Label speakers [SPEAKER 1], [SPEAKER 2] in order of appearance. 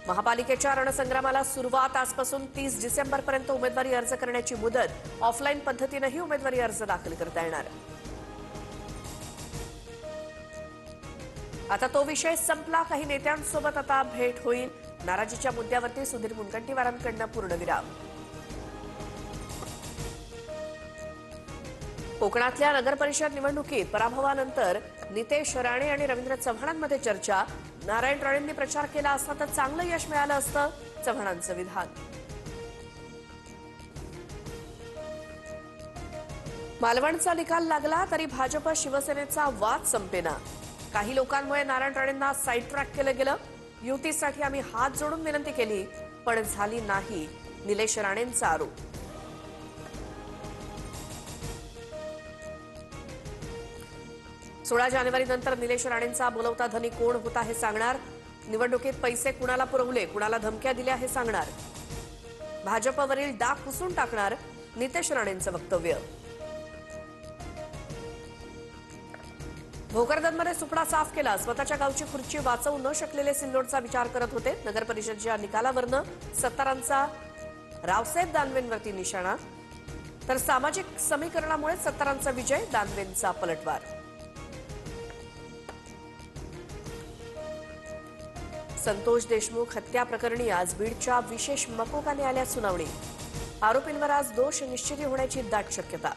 [SPEAKER 1] महापालिकेच्या रणसंग्रामाला सुरुवात. आजपासून 30 डिसेंबरपर्यंत उमेदवारी अर्ज करण्याची मुदत. ऑफलाईन पद्धतीनेही उमेदवारी अर्ज दाखल करता येणार. आता तो विषय संपला. काही नेत्यांसोबत आता भेट होईल. नाराजीच्या मुद्द्यावरती सुधीर मुनगंटीवारांकडून पूर्णविराम. कोकणातल्या नगरपरिषद निवडणुकीत पराभवानंतर नितेश राणे आणि रवींद्र चव्हाणांमध्ये चर्चा. नारायण राणेंनी प्रचार केला असता तर चांगलं यश मिळालं असतं, चव्हाणांचं विधान. मालवणचा निकाल लागला तरी भाजप शिवसेनेचा वाद संपेना. काही लोकांमुळे नारायण राणेंना साईड ट्रॅक केलं गेलं. युतीसाठी आम्ही हात जोडून विनंती केली पण झाली नाही, निलेश राणेंचा आरोप. 16 जानेवारीनंतर निलेश राणेंचा बोलवता धनी कोण होता हे सांगणार. निवडणुकीत पैसे कुणाला पुरवले, कुणाला धमक्या दिल्या हे सांगणार. भाजपवरील डाग पुसून टाकणार, नितेश राणेंचं वक्तव्य. भोकरदनमध्ये सुपडा साफ केला. स्वतःच्या गावची खुर्ची वाचवू न शकलेले सिल्लोडचा विचार करत होते. नगर परिषदेच्या निकालावरनं सत्तारांचा रावसाहेब दानवेंवरती निशाणा. तर सामाजिक समीकरणामुळे सत्तारांचा विजय, दानवेंचा पलटवार. संतोष देशमुख हत्या प्रकरणी आज बीडच्या विशेष मकोका न्यायालयात सुनावणी. आरोपींवर आज दोष निश्चिती होण्याची दाट शक्यता.